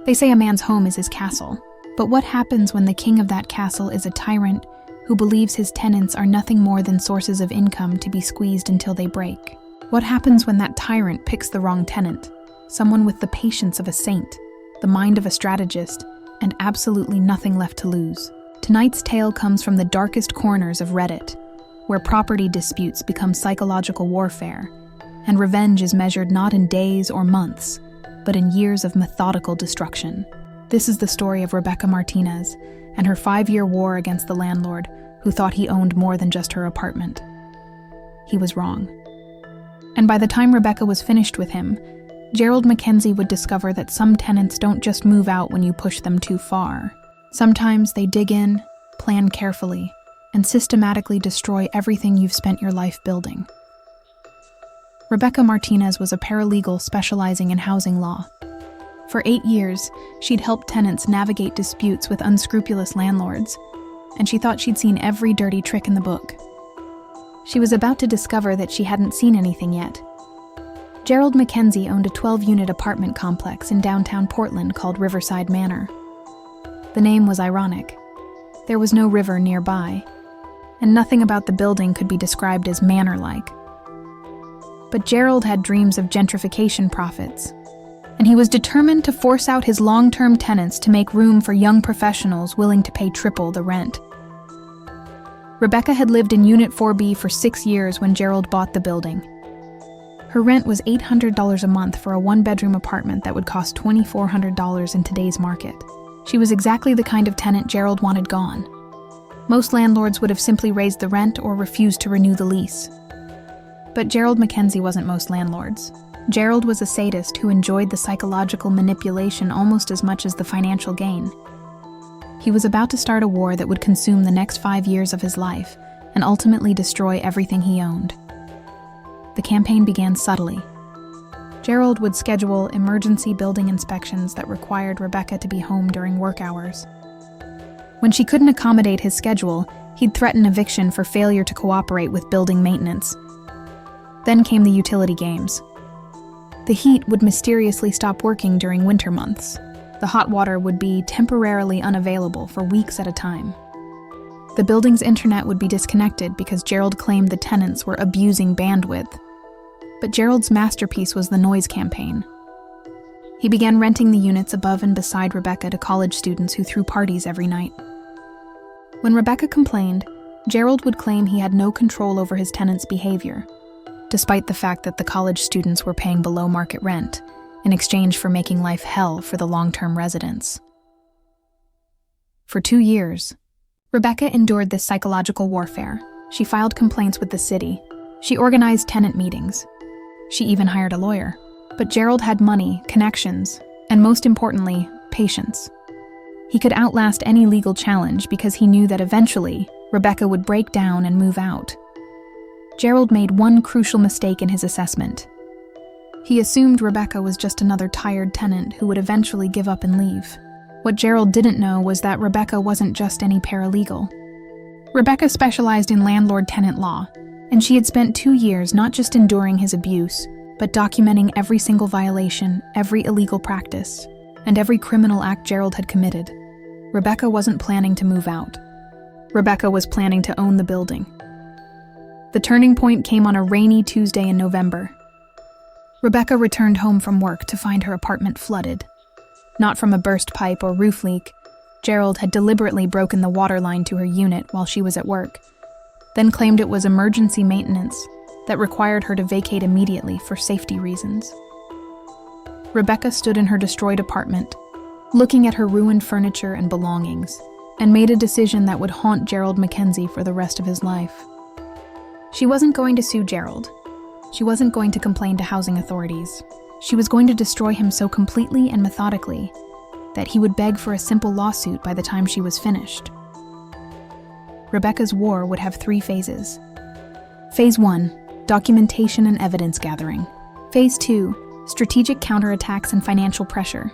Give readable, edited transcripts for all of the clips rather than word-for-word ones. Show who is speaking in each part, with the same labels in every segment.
Speaker 1: They say a man's home is his castle, but what happens when the king of that castle is a tyrant who believes his tenants are nothing more than sources of income to be squeezed until they break? What happens when that tyrant picks the wrong tenant, someone with the patience of a saint, the mind of a strategist, and absolutely nothing left to lose? Tonight's tale comes from the darkest corners of Reddit, where property disputes become psychological warfare, and revenge is measured not in days or months, but in years of methodical destruction. This is the story of Rebecca Martinez and her 5-year war against the landlord who thought he owned more than just her apartment. He was wrong. And by the time Rebecca was finished with him, Gerald Mackenzie would discover that some tenants don't just move out when you push them too far. Sometimes they dig in, plan carefully, and systematically destroy everything you've spent your life building. Rebecca Martinez was a paralegal specializing in housing law. For 8 years, she'd helped tenants navigate disputes with unscrupulous landlords, and she thought she'd seen every dirty trick in the book. She was about to discover that she hadn't seen anything yet. Gerald Mackenzie owned a 12-unit apartment complex in downtown Portland called Riverside Manor. The name was ironic. There was no river nearby, and nothing about the building could be described as manor-like. But Gerald had dreams of gentrification profits, and he was determined to force out his long-term tenants to make room for young professionals willing to pay triple the rent. Rebecca had lived in Unit 4B for 6 years when Gerald bought the building. Her rent was $800 a month for a one-bedroom apartment that would cost $2,400 in today's market. She was exactly the kind of tenant Gerald wanted gone. Most landlords would have simply raised the rent or refused to renew the lease. But Gerald Mackenzie wasn't most landlords. Gerald was a sadist who enjoyed the psychological manipulation almost as much as the financial gain. He was about to start a war that would consume the next 5 years of his life and ultimately destroy everything he owned. The campaign began subtly. Gerald would schedule emergency building inspections that required Rebecca to be home during work hours. When she couldn't accommodate his schedule, he'd threaten eviction for failure to cooperate with building maintenance. Then came the utility games. The heat would mysteriously stop working during winter months. The hot water would be temporarily unavailable for weeks at a time. The building's internet would be disconnected because Gerald claimed the tenants were abusing bandwidth. But Gerald's masterpiece was the noise campaign. He began renting the units above and beside Rebecca to college students who threw parties every night. When Rebecca complained, Gerald would claim he had no control over his tenants' behavior, despite the fact that the college students were paying below market rent in exchange for making life hell for the long-term residents. For 2 years, Rebecca endured this psychological warfare. She filed complaints with the city. She organized tenant meetings. She even hired a lawyer. But Gerald had money, connections, and most importantly, patience. He could outlast any legal challenge because he knew that eventually, Rebecca would break down and move out. Gerald made one crucial mistake in his assessment. He assumed Rebecca was just another tired tenant who would eventually give up and leave. What Gerald didn't know was that Rebecca wasn't just any paralegal. Rebecca specialized in landlord-tenant law, and she had spent 2 years not just enduring his abuse, but documenting every single violation, every illegal practice, and every criminal act Gerald had committed. Rebecca wasn't planning to move out. Rebecca was planning to own the building. The turning point came on a rainy Tuesday in November. Rebecca returned home from work to find her apartment flooded. Not from a burst pipe or roof leak. Gerald had deliberately broken the water line to her unit while she was at work, then claimed it was emergency maintenance that required her to vacate immediately for safety reasons. Rebecca stood in her destroyed apartment, looking at her ruined furniture and belongings, and made a decision that would haunt Gerald Mackenzie for the rest of his life. She wasn't going to sue Gerald. She wasn't going to complain to housing authorities. She was going to destroy him so completely and methodically that he would beg for a simple lawsuit by the time she was finished. Rebecca's war would have 3 phases. Phase 1, documentation and evidence gathering. Phase 2, strategic counterattacks and financial pressure.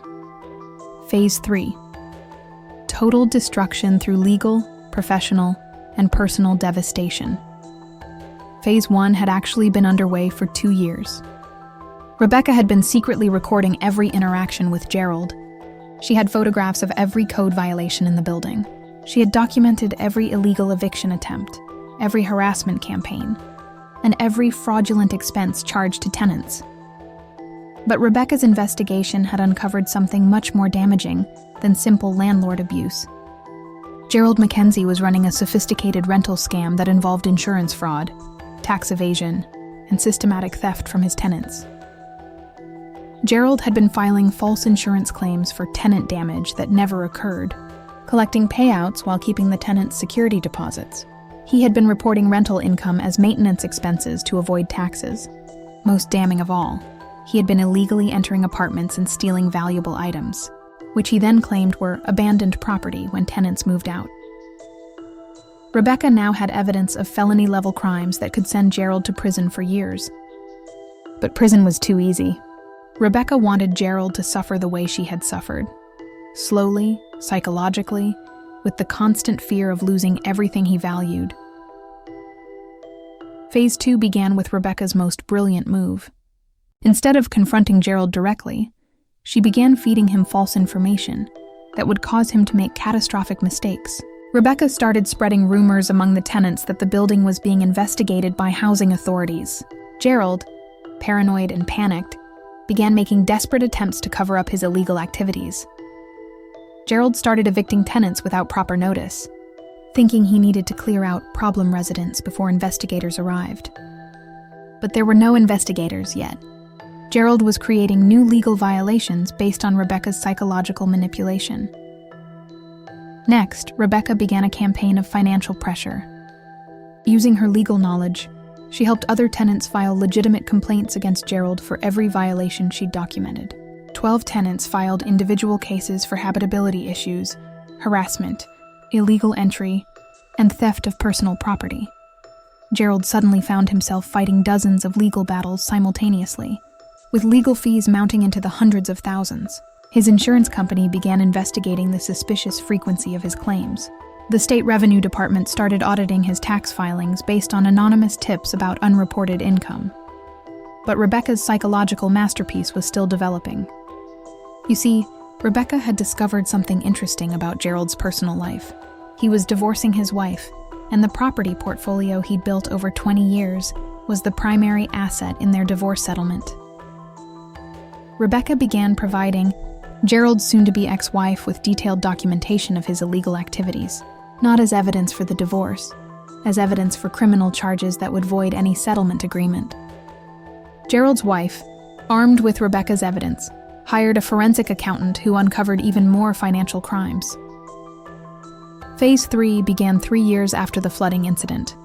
Speaker 1: Phase 3, total destruction through legal, professional, and personal devastation. Phase 1 had actually been underway for 2 years. Rebecca had been secretly recording every interaction with Gerald. She had photographs of every code violation in the building. She had documented every illegal eviction attempt, every harassment campaign, and every fraudulent expense charged to tenants. But Rebecca's investigation had uncovered something much more damaging than simple landlord abuse. Gerald Mackenzie was running a sophisticated rental scam that involved insurance fraud, tax evasion, and systematic theft from his tenants. Gerald had been filing false insurance claims for tenant damage that never occurred, collecting payouts while keeping the tenants' security deposits. He had been reporting rental income as maintenance expenses to avoid taxes. Most damning of all, he had been illegally entering apartments and stealing valuable items, which he then claimed were abandoned property when tenants moved out. Rebecca now had evidence of felony-level crimes that could send Gerald to prison for years. But prison was too easy. Rebecca wanted Gerald to suffer the way she had suffered. Slowly, psychologically, with the constant fear of losing everything he valued. Phase 2 began with Rebecca's most brilliant move. Instead of confronting Gerald directly, she began feeding him false information that would cause him to make catastrophic mistakes. Rebecca started spreading rumors among the tenants that the building was being investigated by housing authorities. Gerald, paranoid and panicked, began making desperate attempts to cover up his illegal activities. Gerald started evicting tenants without proper notice, thinking he needed to clear out problem residents before investigators arrived. But there were no investigators yet. Gerald was creating new legal violations based on Rebecca's psychological manipulation. Next, Rebecca began a campaign of financial pressure. Using her legal knowledge, she helped other tenants file legitimate complaints against Gerald for every violation she'd documented. 12 tenants filed individual cases for habitability issues, harassment, illegal entry, and theft of personal property. Gerald suddenly found himself fighting dozens of legal battles simultaneously, with legal fees mounting into the hundreds of thousands. His insurance company began investigating the suspicious frequency of his claims. The state revenue department started auditing his tax filings based on anonymous tips about unreported income. But Rebecca's psychological masterpiece was still developing. You see, Rebecca had discovered something interesting about Gerald's personal life. He was divorcing his wife, and the property portfolio he'd built over 20 years was the primary asset in their divorce settlement. Rebecca began providing Gerald's soon-to-be ex-wife with detailed documentation of his illegal activities, not as evidence for the divorce, as evidence for criminal charges that would void any settlement agreement. Gerald's wife, armed with Rebecca's evidence, hired a forensic accountant who uncovered even more financial crimes. Phase 3 began 3 years after the flooding incident.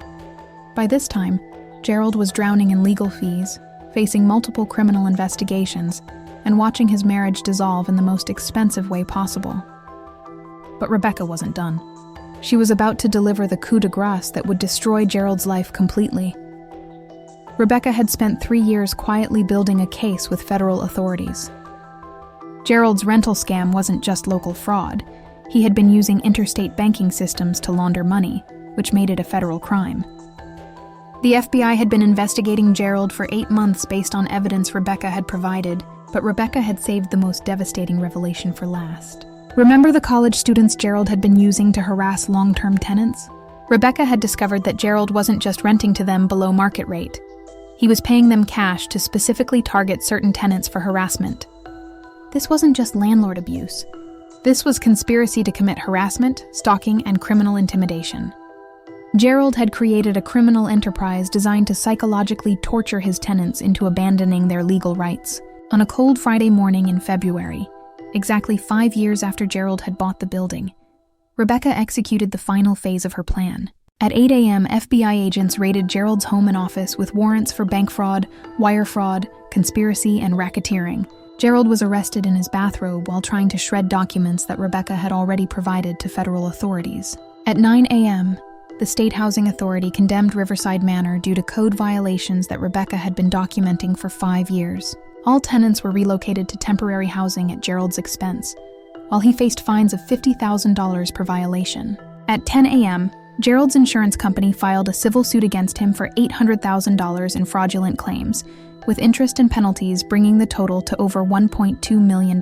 Speaker 1: By this time, Gerald was drowning in legal fees, facing multiple criminal investigations, and watching his marriage dissolve in the most expensive way possible. But Rebecca wasn't done. She was about to deliver the coup de grace that would destroy Gerald's life completely. Rebecca had spent 3 years quietly building a case with federal authorities. Gerald's rental scam wasn't just local fraud. He had been using interstate banking systems to launder money, which made it a federal crime. The FBI had been investigating Gerald for 8 months based on evidence Rebecca had provided, but Rebecca had saved the most devastating revelation for last. Remember the college students Gerald had been using to harass long-term tenants? Rebecca had discovered that Gerald wasn't just renting to them below market rate. He was paying them cash to specifically target certain tenants for harassment. This wasn't just landlord abuse. This was conspiracy to commit harassment, stalking, and criminal intimidation. Gerald had created a criminal enterprise designed to psychologically torture his tenants into abandoning their legal rights. On a cold Friday morning in February, exactly 5 years after Gerald had bought the building, Rebecca executed the final phase of her plan. At 8 a.m., FBI agents raided Gerald's home and office with warrants for bank fraud, wire fraud, conspiracy, and racketeering. Gerald was arrested in his bathrobe while trying to shred documents that Rebecca had already provided to federal authorities. At 9 a.m., the State Housing Authority condemned Riverside Manor due to code violations that Rebecca had been documenting for 5 years. All tenants were relocated to temporary housing at Gerald's expense, while he faced fines of $50,000 per violation. At 10 a.m., Gerald's insurance company filed a civil suit against him for $800,000 in fraudulent claims, with interest and penalties bringing the total to over $1.2 million.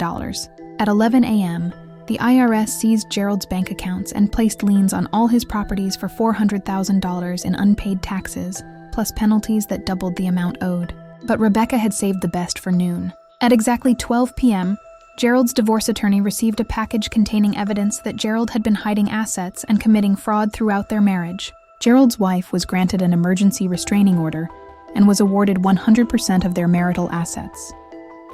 Speaker 1: At 11 a.m., the IRS seized Gerald's bank accounts and placed liens on all his properties for $400,000 in unpaid taxes, plus penalties that doubled the amount owed. But Rebecca had saved the best for noon. At exactly 12 p.m., Gerald's divorce attorney received a package containing evidence that Gerald had been hiding assets and committing fraud throughout their marriage. Gerald's wife was granted an emergency restraining order and was awarded 100% of their marital assets,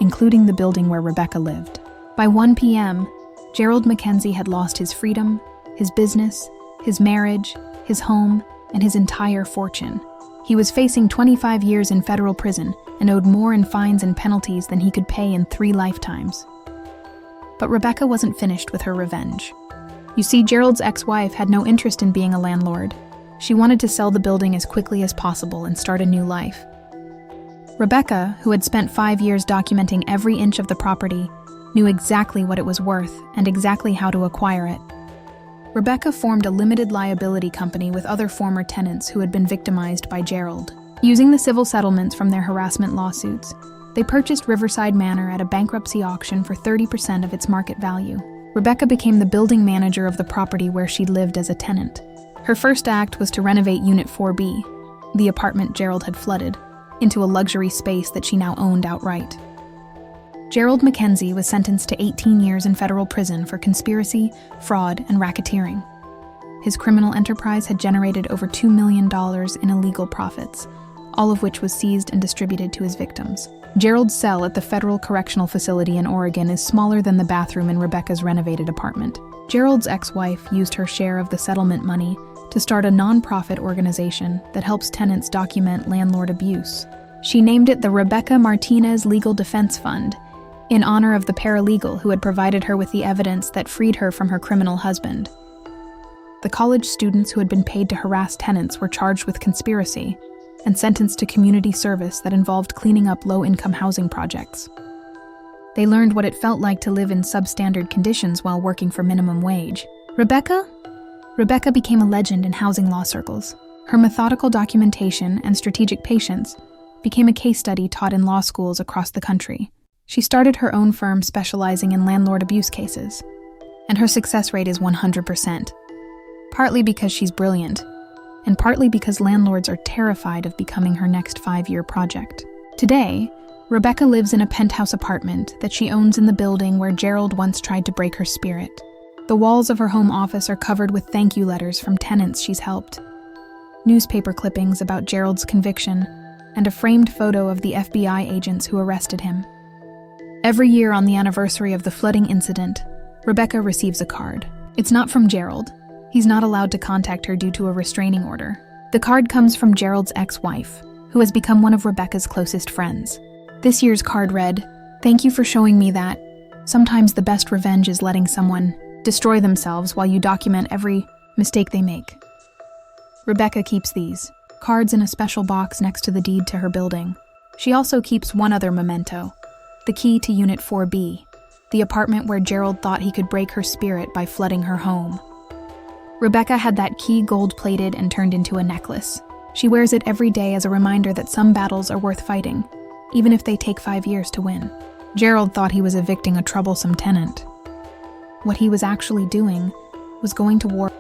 Speaker 1: including the building where Rebecca lived. By 1 p.m., Gerald Mackenzie had lost his freedom, his business, his marriage, his home, and his entire fortune. He was facing 25 years in federal prison and owed more in fines and penalties than he could pay in 3 lifetimes. But Rebecca wasn't finished with her revenge. You see, Gerald's ex-wife had no interest in being a landlord. She wanted to sell the building as quickly as possible and start a new life. Rebecca, who had spent 5 years documenting every inch of the property, knew exactly what it was worth and exactly how to acquire it. Rebecca formed a limited liability company with other former tenants who had been victimized by Gerald. Using the civil settlements from their harassment lawsuits, they purchased Riverside Manor at a bankruptcy auction for 30% of its market value. Rebecca became the building manager of the property where she lived as a tenant. Her first act was to renovate Unit 4B, the apartment Gerald had flooded, into a luxury space that she now owned outright. Gerald Mackenzie was sentenced to 18 years in federal prison for conspiracy, fraud, and racketeering. His criminal enterprise had generated over $2 million in illegal profits, all of which was seized and distributed to his victims. Gerald's cell at the Federal Correctional Facility in Oregon is smaller than the bathroom in Rebecca's renovated apartment. Gerald's ex-wife used her share of the settlement money to start a non-profit organization that helps tenants document landlord abuse. She named it the Rebecca Martinez Legal Defense Fund, in honor of the paralegal who had provided her with the evidence that freed her from her criminal husband. The college students who had been paid to harass tenants were charged with conspiracy and sentenced to community service that involved cleaning up low-income housing projects. They learned what it felt like to live in substandard conditions while working for minimum wage. Rebecca became a legend in housing law circles. Her methodical documentation and strategic patience became a case study taught in law schools across the country. She started her own firm specializing in landlord abuse cases, and her success rate is 100%, partly because she's brilliant, and partly because landlords are terrified of becoming her next 5-year project. Today, Rebecca lives in a penthouse apartment that she owns in the building where Gerald once tried to break her spirit. The walls of her home office are covered with thank you letters from tenants she's helped, newspaper clippings about Gerald's conviction, and a framed photo of the FBI agents who arrested him. Every year on the anniversary of the flooding incident, Rebecca receives a card. It's not from Gerald. He's not allowed to contact her due to a restraining order. The card comes from Gerald's ex-wife, who has become one of Rebecca's closest friends. This year's card read, "Thank you for showing me that sometimes the best revenge is letting someone destroy themselves while you document every mistake they make." Rebecca keeps these cards in a special box next to the deed to her building. She also keeps one other memento, the key to Unit 4B, the apartment where Gerald thought he could break her spirit by flooding her home. Rebecca had that key gold-plated and turned into a necklace. She wears it every day as a reminder that some battles are worth fighting, even if they take 5 years to win. Gerald thought he was evicting a troublesome tenant. What he was actually doing was going to war.